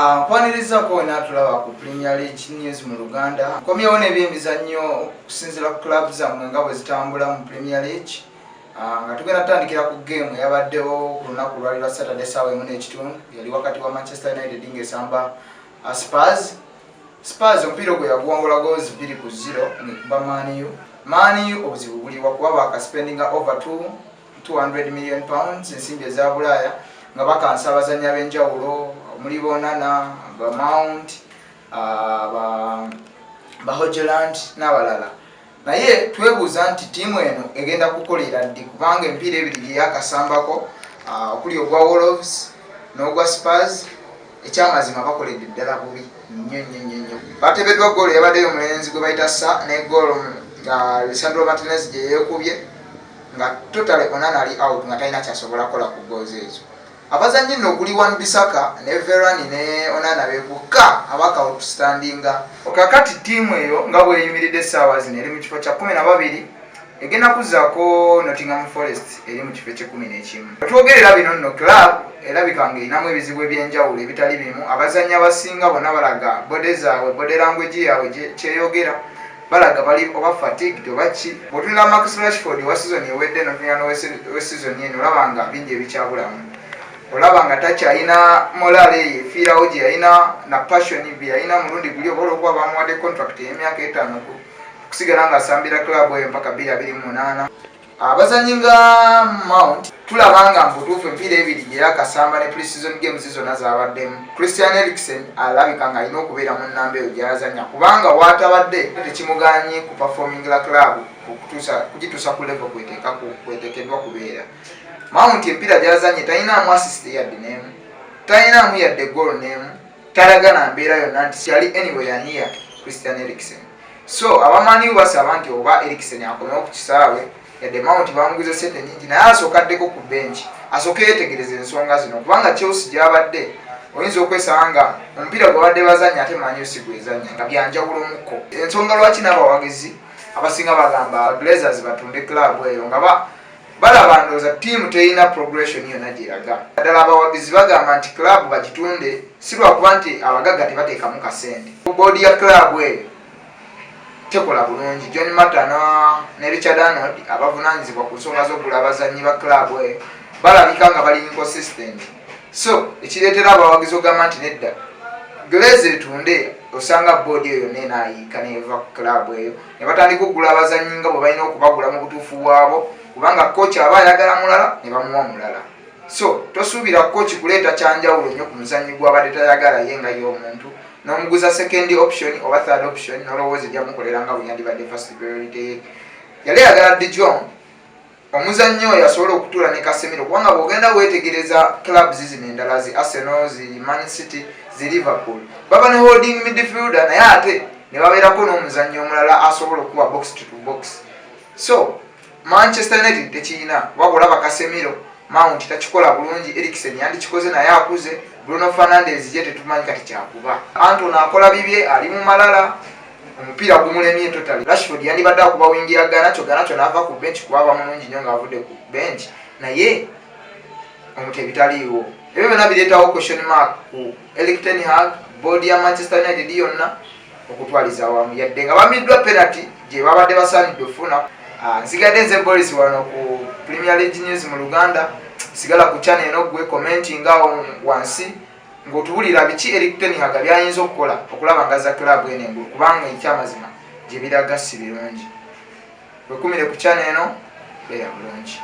Nkwaniriza ko natulaba ku Premier League news mu Luganda. Komyewo n'ebyemizannyo okusinziira ku club zammwe nga bwe zitambula mu Premier League. Nga tugenda tutandikira ku game eyabaddewo ku lunaku lwali lwa Saturday ssaawa 1:30 yali wakati wa Manchester United ng'esamba Spurs. Spurs omupiira gwe yaguwangula goals 2-0 ng'ekuba Man U. Man U obuzibu buliwa kuba bakaspendinga over 200 million pounds ensimbi eza Bulaaya nga bakansa abazannyi ab'enjawulo omuli Bonana, ba Mount, ba Hogeland n'abalala. Naye twebuuza nti ttiimu eno egenda kukolera ddi kubanga emipiira ebiri gye yakasambako okuli ogwa Wolves n'ogwa Spurs ekyamazima bakoledde ddala bubi nnyo. Bateebeddwa goolo yabaddeyo omulenzi gwe bayita Sa ne goolo nga Lisandro Martinez gye yeekubye nga totale Onana ali out nga talina kyasobola kukola ku goozi ezo. Abazannyi nno okuli Wan-Bissaka ne Verani ne Onana beekukka abaka outstandinga. Kakati ttiimu eyo nga bw'eyimiridde essaawa zino eri mu kifo kya 12 egenda kuzzaako Nottingham Forest eri mu kifo kye11. Twogerera bino nno club erabika ng'erinamu ebizibu eby'enjawulo ebitali bimu. Abazannyi abasinga bonna balaga bode zaabwe bode language yaabwe kyeyogera balaga bali oba fatigued oba ki. Bw'otunula Marcus Rashford wa season ewedde n'otunula we season eno olaba nga bingi ebikyabulamu. Olaba nga takyalina morale yefiirawo gye yalina na passion bye yalina mulundi guli oba olwokuba bamuwadde contract y'emyaka 5 okusigala ng'asambira club eyo mpaka 2028. Abazannyi nga Mount tulaba nga mbutuufu empiira ebiri gye yakasamba ne pre-season games zonna zabaddemu. Christian Eriksen alabika ng'alina okubeera mu nnamba eyo gy'azannya kubanga waatabadde tekimuganye ku performingira club kugituusa ku level kweteekeddwa kubeera. Mount empiira gy'azannye talinamu assist yadde n'emu, talinamu yadde goal n'emu, talaga na mbeera yonna nti yali anywhere near Christian Eriksen. So abamani basaba nti oba Eriksen akomewo ku kisaawe yadde Mount bamuguze sente nyingi naye asookaddeko ku bench asooke yeetegereza ensonga zino kubanga Chelsea gy'abadde oyinza okwesanga nga omupiira gwe badde bazannya ate Man U si gwezannya nga byanjawulo mukko. Ensonga lwaki n'abawagizi abasinga bagamba Glazers batunde club eyo nga balaba ndowooza ttiimu terina progression yonna gyeraga. Ddala abawagizi bagamba nti club bagitunde si lwakuba nti abagagga tebateekamu kasente. Boodi ya club eyo tekola bulungi. John Mata ne Richard Arnold abavunaanyizibwa ku nsonga z'okugula abazannyi ba club eyo balabika nga bali inconsistent. So ekireetera abawagizi ogamba nti nedda Glaze etunde osanga boodi eyo nenaayiika neeva ku club eyo ne batandika okugula abazannyi nga bwe balina okubagula mu butuufu bwabo kubanga coach aba ayagala mulala ne bamuwa mulala. So tosuubira coach kuleeta kyanjawulo nnyo ku muzannyi gw'abadde tayagala ye nga y'omuntu n'omuguza second option oba third option n'olowooza ejja mukolera nga bwe yandibadde first priority. Yali ayagala De Jong omuzannyi oyo asobola okutuula ne Casemiro kubanga bw'ogenda weetegereza clubs zino endala zi Arsenal, zi Man City, zi Liverpool baba ne holding midfielder naye ate ne babeerako n'omuzannyi omulala asobola okuba box to box. So Manchester United tekirina wabula Casemiro, Mount takikola bulungi, Eriksen yandikikoze naye akuze, Bruno Fernandes ye tetumanyi kati kyakuba. Anton akola bibye ali mu malala omupiira gumulemye totally. Rashford yandibadde akuba wingi ya Garnacho n'ava ku bench kuba mulungi nnyo ng'avudde ku bench naye omutebi taliiwo. Ebyo byonna bireetawo question mark ku Erik ten Hag, board ya Manchester United yonna okutwaliza awamu yadde nga bamiddwa penalty gye babadde basaanidde ofuna. Nsigadde nze Boris wano ku Premier League news mu Luganda. Sigala ku channel eno gwe commenting awo wansi ng'otuwulira biki Erik ten Hag byayinza okukola okulaba ngaza club eno engulu kubanga ekyamazima gye biraga si birungi. Wekumire ku channel eno beera bulungi.